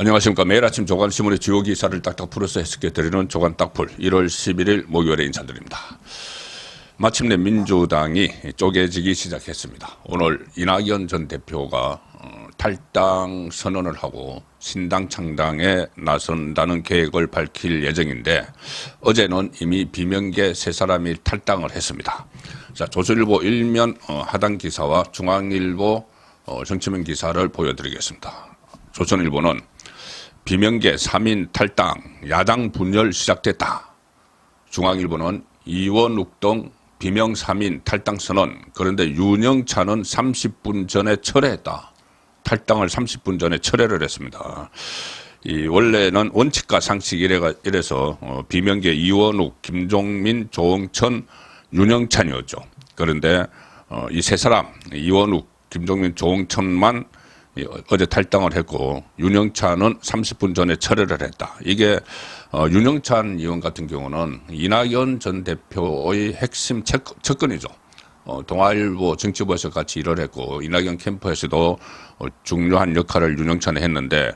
안녕하십니까. 매일 아침 조간신문의 주요 기사를 딱딱 풀어서 해석해드리는 조간 딱풀 1월 11일 목요일에 인사드립니다. 마침내 민주당이 쪼개지기 시작했습니다. 오늘 이낙연 전 대표가 탈당 선언을 하고 신당 창당에 나선다는 계획을 밝힐 예정인데 어제는 이미 비명계 세 사람이 탈당을 했습니다. 자, 조선일보 일면 하단 기사와 중앙일보 정치면 기사를 보여드리겠습니다. 조선일보는 비명계 3인 탈당, 야당 분열 시작됐다. 중앙일보는 이원욱 등 비명 3인 탈당 선언, 그런데 윤영찬은 30분 전에 철회했다. 탈당을 30분 전에 철회를 했습니다. 원래는 원칙과 상식 이래서 비명계 이원욱, 김종민, 조응천, 윤영찬이었죠. 그런데 이 세 사람, 이원욱, 김종민, 조응천만 어제 탈당을 했고 윤영찬은 30분 전에 철회를 했다. 이게 윤영찬 의원 같은 경우는 이낙연 전 대표의 핵심 측근이죠. 동아일보 정치부에서 같이 일을 했고 이낙연 캠프에서도 중요한 역할을 윤영찬이 했는데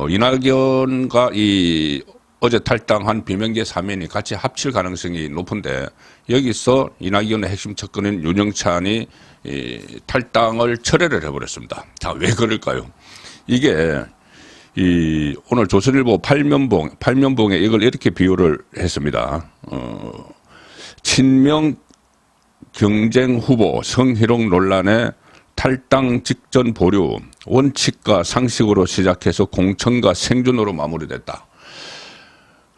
이낙연과 이 어제 탈당한 비명계 3인이 같이 합칠 가능성이 높은데 여기서 이낙연의 핵심 측근인 윤영찬이 탈당을 철회를 해버렸습니다. 자, 왜 그럴까요? 이게 오늘 조선일보 8면봉에 이걸 이렇게 비유를 했습니다. 친명 경쟁 후보 성희롱 논란에 탈당 직전 보류, 원칙과 상식으로 시작해서 공천과 생존으로 마무리됐다.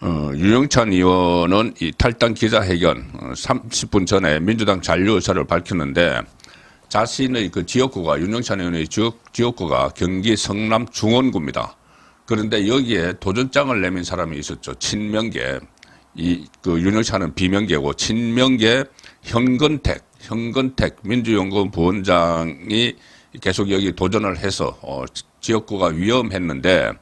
윤영찬 의원은 이 탈당 기자회견 30분 전에 민주당 잔류 의사를 밝혔는데 자신의 그 지역구가 윤영찬 의원의 지역구가 경기 성남 중원구입니다. 그런데 여기에 도전장을 내민 사람이 있었죠. 친명계. 그 윤영찬은 비명계고 친명계 현건택 민주연구원 부원장이 계속 여기 도전을 해서 지역구가 위험했는데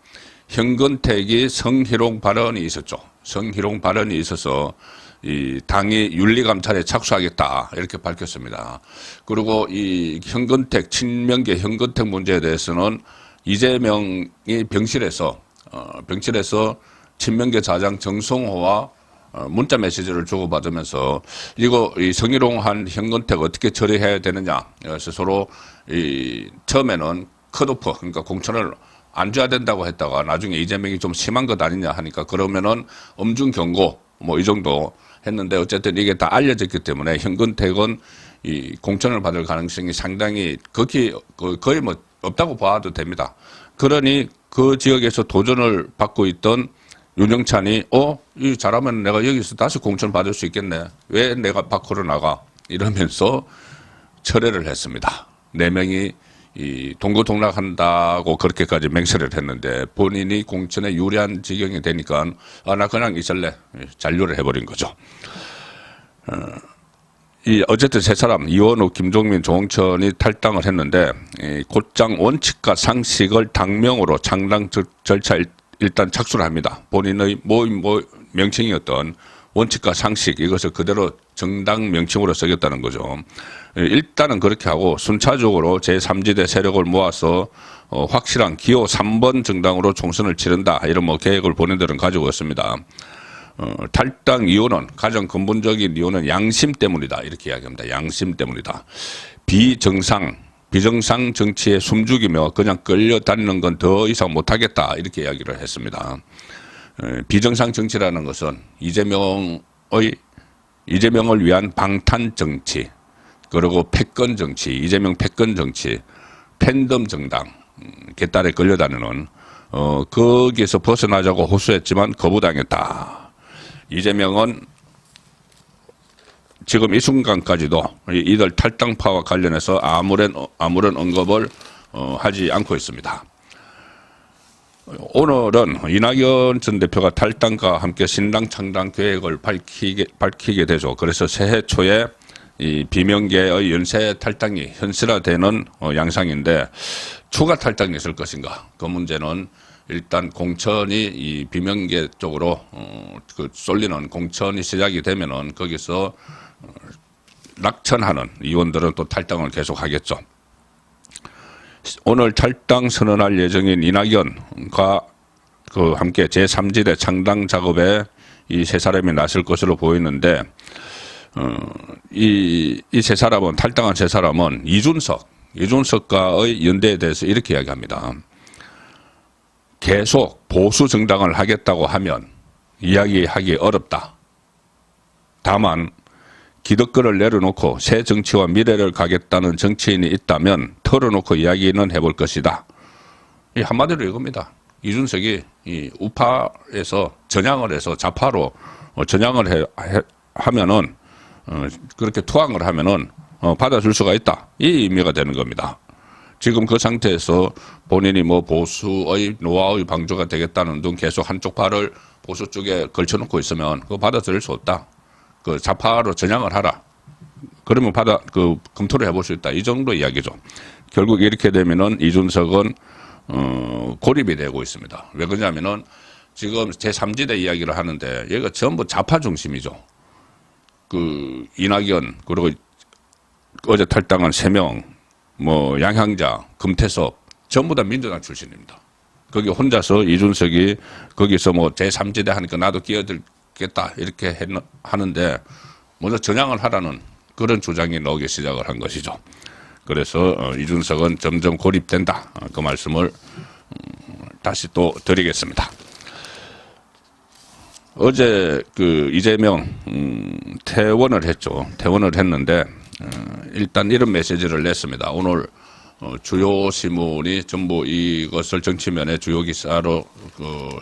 현건택이 성희롱 발언이 있었죠. 성희롱 발언이 있어서 이 당이 윤리감찰에 착수하겠다 이렇게 밝혔습니다. 그리고 이 현건택 친명계 현건택 문제에 대해서는 이재명이 병실에서 친명계 자장 정성호와 문자 메시지를 주고받으면서 이거 이 성희롱한 현건택 어떻게 처리해야 되느냐. 그래서 서로 처음에는 컷오프 그러니까 공천을 안 줘야 된다고 했다가 나중에 이재명이 좀 심한 것 아니냐 하니까 그러면은 엄중 경고 뭐 이 정도 했는데 어쨌든 이게 다 알려졌기 때문에 현근택은 이 공천을 받을 가능성이 상당히 거의 뭐 없다고 봐도 됩니다. 그러니 그 지역에서 도전을 받고 있던 윤영찬이 이 잘하면 내가 여기서 다시 공천 받을 수 있겠네. 왜 내가 밖으로 나가? 이러면서 철회를 했습니다. 4명이 이 동고동락한다고 그렇게까지 맹세를 했는데 본인이 공천에 유리한 지경이 되니까 나 그냥 있을래 잔류를 해버린 거죠. 어쨌든 세 사람 이원욱, 김종민, 조응천이 탈당을 했는데 곧장 원칙과 상식을 당명으로 창당 절차 일단 착수를 합니다. 본인의 모임 명칭이었던 원칙과 상식 이것을 그대로 정당 명칭으로 쓰겠다는 거죠. 일단은 그렇게 하고 순차적으로 제3지대 세력을 모아서 확실한 기호 3번 정당으로 총선을 치른다 이런 뭐 계획을 본인들은 가지고 있습니다. 탈당 이유는 가장 근본적인 이유는 양심 때문이다 이렇게 이야기합니다. 양심 때문이다. 비정상 정치에 숨죽이며 그냥 끌려다니는 건 더 이상 못하겠다 이렇게 이야기를 했습니다. 비정상 정치라는 것은 이재명을 위한 방탄 정치, 그리고 패권 정치, 이재명 패권 정치, 팬덤 정당, 개딸에 끌려다니는, 거기에서 벗어나자고 호소했지만 거부당했다. 이재명은 지금 이 순간까지도 이들 탈당파와 관련해서 아무런 언급을 하지 않고 있습니다. 오늘은 이낙연 전 대표가 탈당과 함께 신당 창당 계획을 밝히게 되죠. 그래서 새해 초에 이 비명계의 연쇄 탈당이 현실화되는 양상인데 추가 탈당이 있을 것인가? 그 문제는 일단 공천이 이 비명계 쪽으로 쏠리는 공천이 시작이 되면은 거기서 낙천하는 의원들은 또 탈당을 계속하겠죠. 오늘 탈당 선언할 예정인 이낙연과 함께 제3지대 창당 작업에 이 세 사람이 나설 것으로 보이는데, 이 세 사람은, 탈당한 세 사람은 이준석과의 연대에 대해서 이렇게 이야기합니다. 계속 보수 정당을 하겠다고 하면 이야기하기 어렵다. 다만 기득권을 내려놓고 새 정치와 미래를 가겠다는 정치인이 있다면 털어놓고 이야기는 해볼 것이다. 이 한마디로 이겁니다. 이준석이 이 우파에서 전향을 해서 좌파로 전향을 하면은 그렇게 투항을 하면은 받아줄 수가 있다. 이 의미가 되는 겁니다. 지금 그 상태에서 본인이 뭐 보수의 노화의 방주가 되겠다는 등 계속 한쪽 팔을 보수 쪽에 걸쳐놓고 있으면 그거 받아들일 수 없다. 그 좌파로 전향을 하라. 그러면 검토를 해볼 수 있다. 이 정도 이야기죠. 결국 이렇게 되면은 이준석은 고립이 되고 있습니다. 왜 그러냐면은 지금 제3지대 이야기를 하는데 얘가 전부 좌파 중심이죠. 그 이낙연 그리고 어제 탈당한 3명 뭐 양향자, 금태섭 전부 다 민주당 출신입니다. 거기 혼자서 이준석이 거기서 뭐 제3지대 하니까 나도 끼어들겠다 이렇게 하는데 먼저 전향을 하라는 그런 주장이 나오기 시작을 한 것이죠. 그래서 이준석은 점점 고립된다. 그 말씀을 다시 또 드리겠습니다. 어제 그 이재명 퇴원을 했죠. 퇴원을 했는데 일단 이런 메시지를 냈습니다. 오늘 주요 신문이 전부 이것을 정치면에 주요 기사로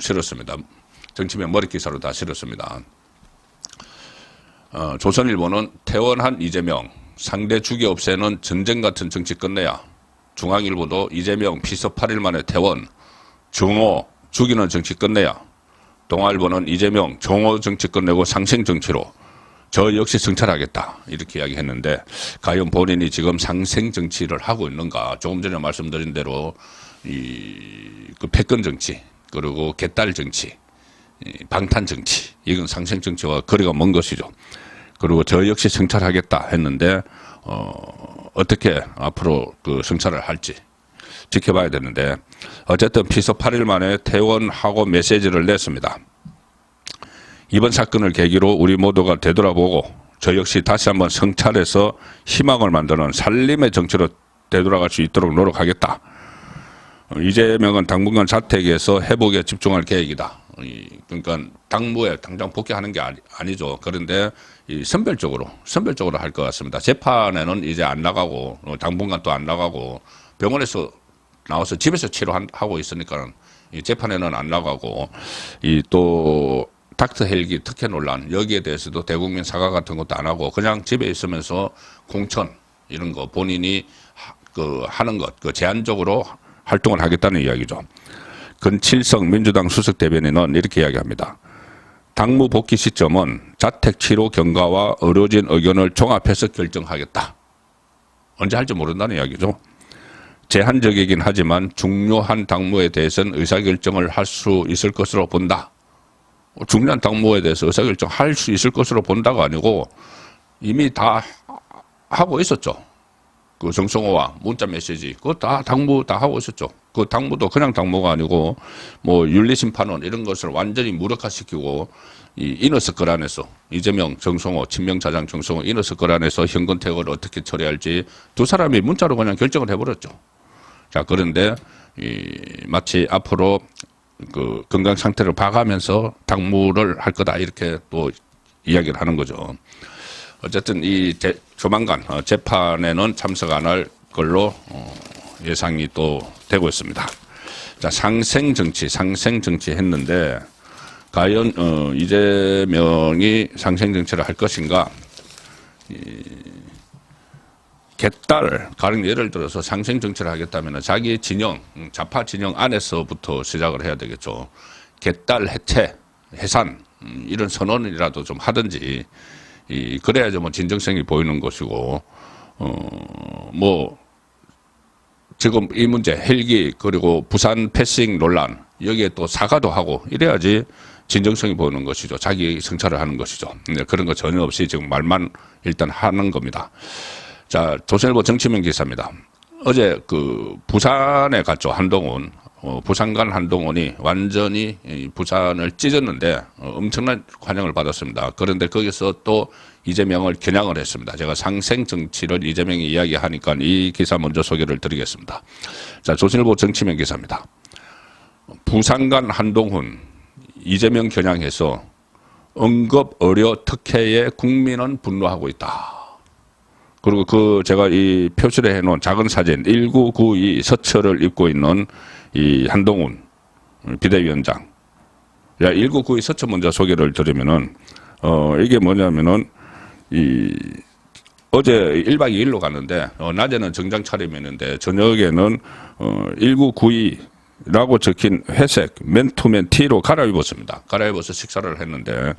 실었습니다. 정치면 머리 기사로 다 실었습니다. 조선일보는 퇴원한 이재명 상대 죽이 없애는 전쟁 같은 정치 끝내야. 중앙일보도 이재명 피서 8일 만에 퇴원 정오 죽이는 정치 끝내야. 동아일보는 이재명 정오 정치 끝내고 상생 정치로 저 역시 성찰하겠다 이렇게 이야기했는데 과연 본인이 지금 상생 정치를 하고 있는가? 조금 전에 말씀드린 대로 그 패권 정치 그리고 개딸 정치, 방탄 정치 이건 상생 정치와 거리가 먼 것이죠. 그리고 저 역시 성찰하겠다 했는데 어떻게 앞으로 그 성찰을 할지 지켜봐야 되는데 어쨌든 피서 8일 만에 퇴원하고 메시지를 냈습니다. 이번 사건을 계기로 우리 모두가 되돌아보고 저 역시 다시 한번 성찰해서 희망을 만드는 살림의 정치로 되돌아갈 수 있도록 노력하겠다. 이재명은 당분간 자택에서 회복에 집중할 계획이다. 그러니까 당무에 당장 복귀하는 게 아니죠. 그런데 선별적으로 할 것 같습니다. 재판에는 이제 안 나가고 당분간 또 안 나가고 병원에서 나와서 집에서 치료하고 있으니까 이 재판에는 안 나가고 또 닥터 헬기 특혜 논란 여기에 대해서도 대국민 사과 같은 것도 안 하고 그냥 집에 있으면서 공천 이런 거 본인이 하는 것 제한적으로 활동을 하겠다는 이야기죠. 근칠성 민주당 수석 대변인은 이렇게 이야기합니다. 당무 복귀 시점은 자택 치료 경과와 의료진 의견을 종합해서 결정하겠다. 언제 할지 모른다는 이야기죠. 제한적이긴 하지만 중요한 당무에 대해서는 의사결정을 할 수 있을 것으로 본다. 중요한 당무에 대해서 의사결정 할 수 있을 것으로 본다가 아니고 이미 다 하고 있었죠. 그 정성호와 문자 메시지 그거 다 당무 다 하고 있었죠. 그 당무도 그냥 당무가 아니고 뭐 윤리심판원 이런 것을 완전히 무력화시키고 이 이너서클 안에서 이재명, 정성호, 친명차장 정성호 이너서클 안에서 현근택을 어떻게 처리할지 두 사람이 문자로 그냥 결정을 해버렸죠. 자 그런데 마치 앞으로 그 건강 상태를 봐가면서 당무를 할 거다 이렇게 또 이야기를 하는 거죠. 어쨌든 조만간 재판에는 참석 안 할 걸로 예상이 또 되고 있습니다. 자 상생 정치 했는데 과연 이재명이 상생 정치를 할 것인가? 개딸 가령 예를 들어서 상생 정치를 하겠다면 자기 진영 좌파 진영 안에서부터 시작을 해야 되겠죠. 개딸 해체 해산 이런 선언이라도 좀 하든지 그래야죠 뭐 진정성이 보이는 것이고 뭐 지금 이 문제 헬기 그리고 부산 패싱 논란 여기에 또 사과도 하고 이래야지 진정성이 보이는 것이죠. 자기 성찰을 하는 것이죠. 그런 거 전혀 없이 지금 말만 일단 하는 겁니다. 자, 조선일보 정치면 기사입니다. 어제 그 부산에 갔죠. 한동훈. 부산 간 한동훈이 완전히 이 부산을 찢었는데 엄청난 환영을 받았습니다. 그런데 거기서 또 이재명을 겨냥을 했습니다. 제가 상생 정치를 이재명이 이야기하니까 이 기사 먼저 소개를 드리겠습니다. 자, 조선일보 정치면 기사입니다. 부산 간 한동훈 이재명 겨냥해서 응급 의료 특혜에 국민은 분노하고 있다. 그리고 그 제가 이 표시를 해놓은 작은 사진 1992 서처를 입고 있는 이 한동훈 비대위원장. 1992 서처 먼저 소개를 드리면은 이게 뭐냐면은 어제 1박 2일로 갔는데 낮에는 정장 차림이었는데 저녁에는 1992라고 적힌 회색 맨투맨 티로 갈아입었습니다. 갈아입어서 식사를 했는데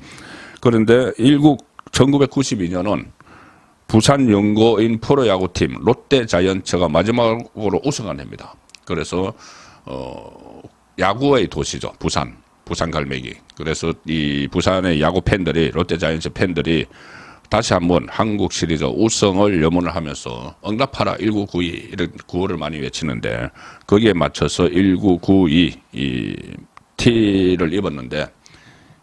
그런데 1992년은 부산 연고인 프로야구팀 롯데자이언츠가 마지막으로 우승한 해입니다. 그래서 야구의 도시죠. 부산 갈매기. 그래서 이 부산의 야구 팬들이 롯데자이언츠 팬들이 다시 한번 한국 시리즈 우승을 염원을 하면서 응답하라 1992 이런 구호를 많이 외치는데 거기에 맞춰서 1992 이 티를 입었는데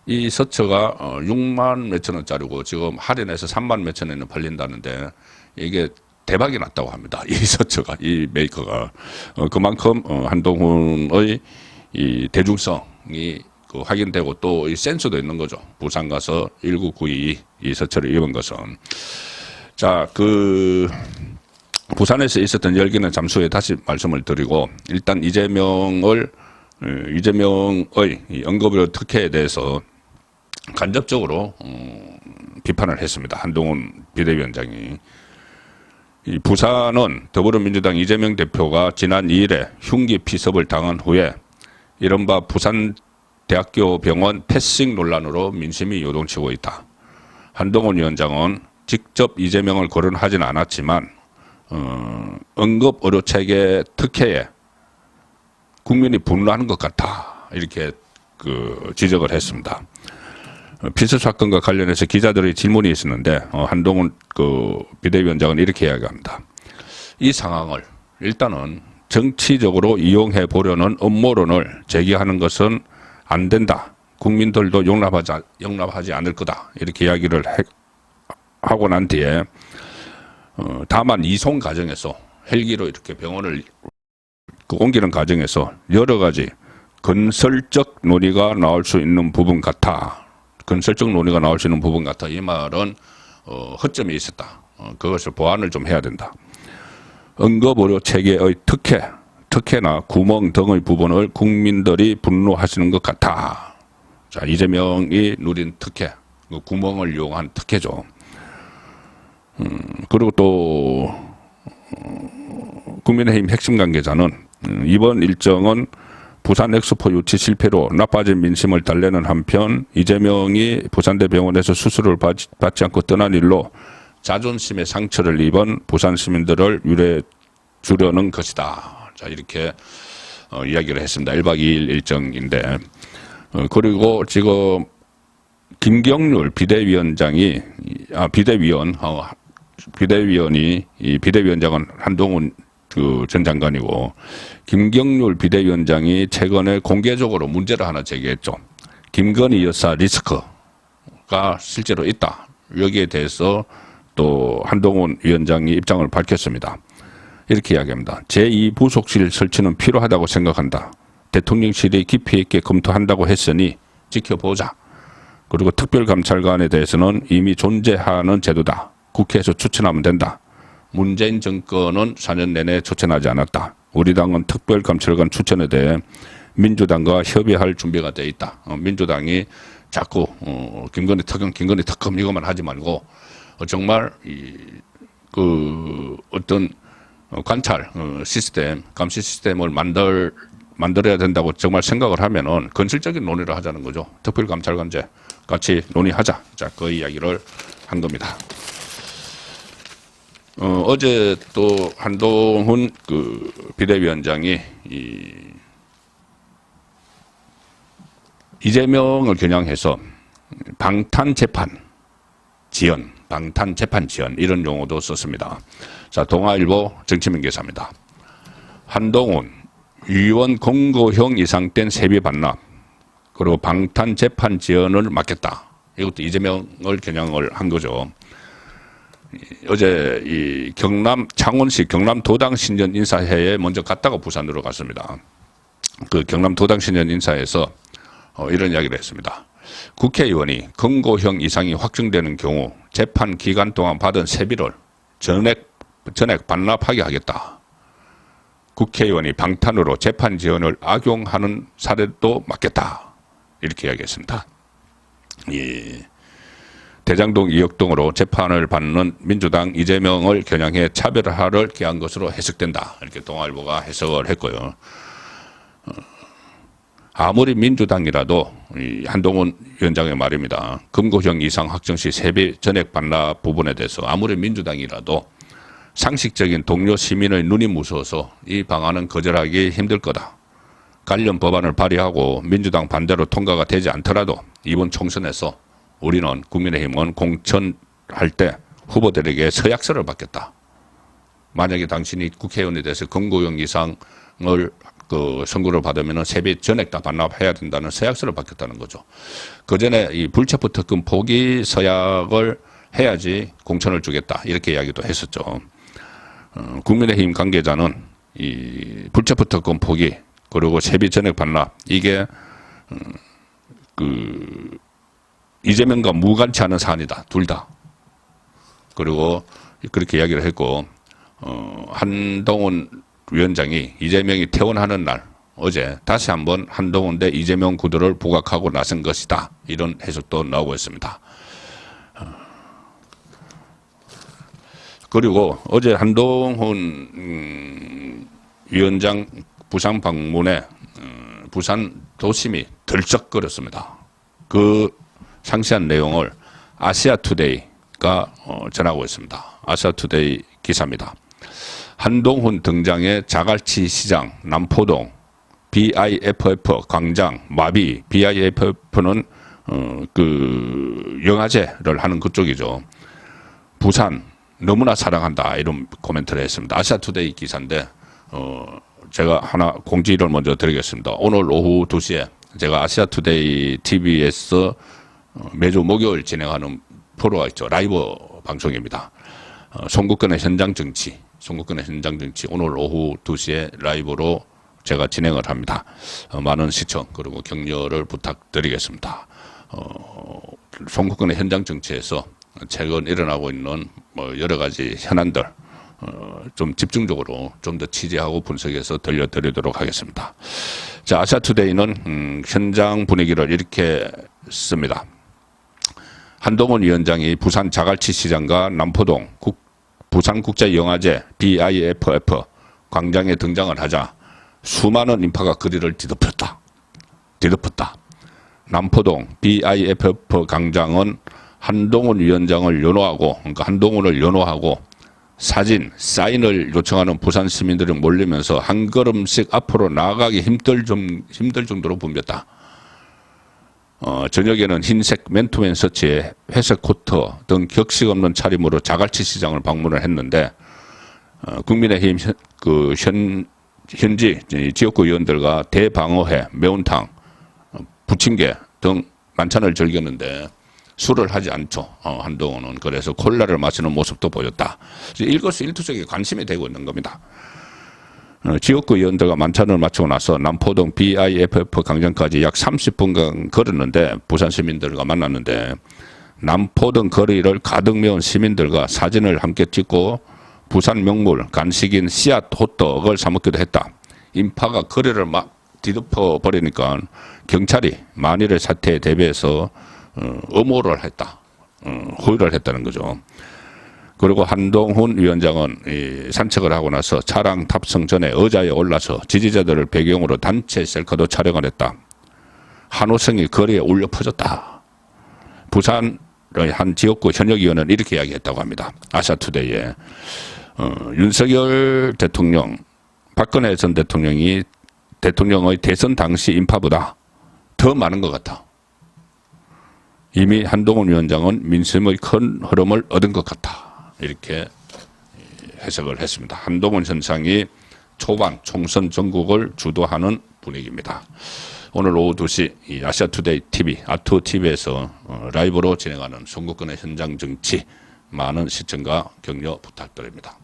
이 서처가 6만 몇천 원짜리고 지금 할인해서 3만 몇천 원에 팔린다는데 이게 대박이 났다고 합니다. 이 서처가, 이 메이커가. 그만큼 한동훈의 이 대중성이 확인되고 또 이 센스도 있는 거죠. 부산 가서 1992 이 서처를 입은 것은. 자, 부산에서 있었던 열기는 잠시 후에 다시 말씀을 드리고 일단 이재명의 이 응급의료 특혜에 대해서 간접적으로 비판을 했습니다. 한동훈 비대위원장이. 이 부산은 더불어민주당 이재명 대표가 지난 2일에 흉기 피습을 당한 후에 이른바 부산대학교 병원 패싱 논란으로 민심이 요동치고 있다. 한동훈 위원장은 직접 이재명을 거론하지는 않았지만 응급의료체계 특혜에 국민이 분노하는 것 같다. 이렇게 지적을 했습니다. 피습 사건과 관련해서 기자들의 질문이 있었는데 한동훈 비대위원장은 이렇게 이야기합니다. 이 상황을 일단은 정치적으로 이용해 보려는 음모론을 제기하는 것은 안 된다. 국민들도 용납하지 않을 거다. 이렇게 이야기를 하고 난 뒤에 다만 이송 과정에서 헬기로 이렇게 병원을 옮기는 과정에서 여러 가지 건설적 논의가 나올 수 있는 부분 같아. 건설적 논의가 나올 수 있는 부분 같아. 이 말은 허점이 있었다. 그것을 보완을 좀 해야 된다. 응급의료 체계의 특혜나 구멍 등의 부분을 국민들이 분노하시는 것 같아. 자, 이재명이 누린 특혜, 구멍을 이용한 특혜죠. 그리고 또 국민의힘 핵심 관계자는 이번 일정은 부산 엑스포 유치 실패로 나빠진 민심을 달래는 한편 이재명이 부산대병원에서 수술을 받지 않고 떠난 일로 자존심의 상처를 입은 부산 시민들을 위로해 주려는 것이다. 자, 이렇게 이야기를 했습니다. 1박 2일 일정인데 그리고 지금 김경률 비대위원장이 이 비대위원장은 한동훈 전 장관이고 김경률 비대위원장이 최근에 공개적으로 문제를 하나 제기했죠. 김건희 여사 리스크가 실제로 있다. 여기에 대해서 또 한동훈 위원장이 입장을 밝혔습니다. 이렇게 이야기합니다. 제2부속실 설치는 필요하다고 생각한다. 대통령실이 깊이 있게 검토한다고 했으니 지켜보자. 그리고 특별감찰관에 대해서는 이미 존재하는 제도다. 국회에서 추천하면 된다. 문재인 정권은 4년 내내 추천하지 않았다. 우리 당은 특별감찰관 추천에 대해 민주당과 협의할 준비가 되어 있다. 민주당이 자꾸 김건희 특검 이것만 하지 말고 정말 어떤 관찰 시스템, 감시 시스템을 만들어야 된다고 정말 생각을 하면은 건설적인 논의를 하자는 거죠. 특별감찰관제 같이 논의하자. 자, 그 이야기를 한 겁니다. 어제 또 한동훈 비대위원장이 이재명을 겨냥해서 방탄재판 지연 이런 용어도 썼습니다. 자, 동아일보 정치면 기사입니다. 한동훈 위원 공고형 이상된 세비 반납 그리고 방탄 재판 지연을 막겠다. 이것도 이재명을 겨냥을 한 거죠. 어제 이 경남 창원시 경남도당 신년 인사회에 먼저 갔다가 부산으로 갔습니다. 그 경남도당 신년 인사에서 이런 이야기를 했습니다. 국회의원이 공고형 이상이 확정되는 경우 재판 기간 동안 받은 세비를 전액 반납하게 하겠다. 국회의원이 방탄으로 재판 지연을 악용하는 사례도 막겠다. 이렇게 이야기했습니다. 예. 대장동 2억 등으로 재판을 받는 민주당 이재명을 겨냥해 차별화를 기한 것으로 해석된다. 이렇게 동아일보가 해석을 했고요. 아무리 민주당이라도 이 한동훈 위원장의 말입니다. 금고형 이상 확정 시 세비 전액 반납 부분에 대해서 아무리 민주당이라도 상식적인 동료 시민의 눈이 무서워서 이 방안은 거절하기 힘들 거다. 관련 법안을 발의하고 민주당 반대로 통과가 되지 않더라도 이번 총선에서 우리는 국민의힘은 공천할 때 후보들에게 서약서를 받겠다. 만약에 당신이 국회의원에 대해서 금고형 이상을 선고를 받으면 세비 전액 다 반납해야 된다는 서약서를 받겠다는 거죠. 그 전에 이 불체포 특권 포기 서약을 해야지 공천을 주겠다. 이렇게 이야기도 했었죠. 국민의힘 관계자는 이 불체포 특권 포기 그리고 세비 전액 반납 이게 이재명과 무관치 않은 사안이다. 둘 다. 그리고 그렇게 이야기를 했고 한동훈 위원장이 이재명이 퇴원하는 날 어제 다시 한번 한동훈 대 이재명 구도를 부각하고 나선 것이다. 이런 해석도 나오고 있습니다. 그리고 어제 한동훈 위원장 부산 방문에 부산 도심이 들쩍거렸습니다. 그 상세한 내용을 아시아투데이가 전하고 있습니다. 아시아투데이 기사입니다. 한동훈 등장의 자갈치 시장, 남포동, BIFF 광장, 마비, BIFF는 영화제를 하는 그쪽이죠. 부산 너무나 사랑한다 이런 코멘트를 했습니다. 아시아투데이 기사인데 제가 하나 공지를 먼저 드리겠습니다. 오늘 오후 2시에 제가 아시아투데이 TV에서 매주 목요일 진행하는 프로가 있죠. 라이브 방송입니다. 송국근의 현장정치 오늘 오후 2시에 라이브로 제가 진행을 합니다. 많은 시청 그리고 격려를 부탁드리겠습니다. 송국근의 현장정치에서 최근 일어나고 있는 여러 가지 현안들 좀 집중적으로 좀 더 취재하고 분석해서 들려드리도록 하겠습니다. 자, 아시아투데이는 현장 분위기를 이렇게 씁니다. 한동훈 위원장이 부산 자갈치 시장과 남포동 부산국제영화제 BIFF 광장에 등장을 하자 수많은 인파가 거리를 뒤덮었다. 남포동 BIFF 광장은 한동훈 위원장을 연호하고 그러니까 한동훈을 연호하고 사진, 사인을 요청하는 부산 시민들이 몰리면서 한 걸음씩 앞으로 나아가기 힘들 정도로 붐볐다. 저녁에는 흰색 맨투맨 셔츠에 회색 코트 등 격식 없는 차림으로 자갈치 시장을 방문을 했는데 국민의힘 현지 지역구 의원들과 대방어회, 매운탕, 부침개 등 만찬을 즐겼는데 술을 하지 않죠. 한동훈은. 그래서 콜라를 마시는 모습도 보였다. 일거수일투족에 관심이 되고 있는 겁니다. 지역구 의원들과 만찬을 마치고 나서 남포동 BIFF 광장까지 약 30분간 걸었는데 부산 시민들과 만났는데 남포동 거리를 가득 메운 시민들과 사진을 함께 찍고 부산 명물 간식인 씨앗 호떡을 사 먹기도 했다. 인파가 거리를 막 뒤덮어 버리니까 경찰이 만일의 사태에 대비해서 엄호를 했다. 호의를 했다는 거죠. 그리고 한동훈 위원장은 산책을 하고 나서 차량 탑승 전에 의자에 올라서 지지자들을 배경으로 단체 셀카도 촬영을 했다. 한호성이 거리에 울려 퍼졌다. 부산의 한 지역구 현역위원은 이렇게 이야기했다고 합니다. 아시아투데이에 윤석열 대통령, 박근혜 전 대통령의 대선 당시 인파보다 더 많은 것 같아. 이미 한동훈 위원장은 민심의 큰 흐름을 얻은 것 같다. 이렇게 해석을 했습니다. 한동훈 현상이 초반 총선 전국을 주도하는 분위기입니다. 오늘 오후 2시 이 아시아투데이 TV, 아투TV에서 라이브로 진행하는 선거권의 현장 정치 많은 시청과 격려 부탁드립니다.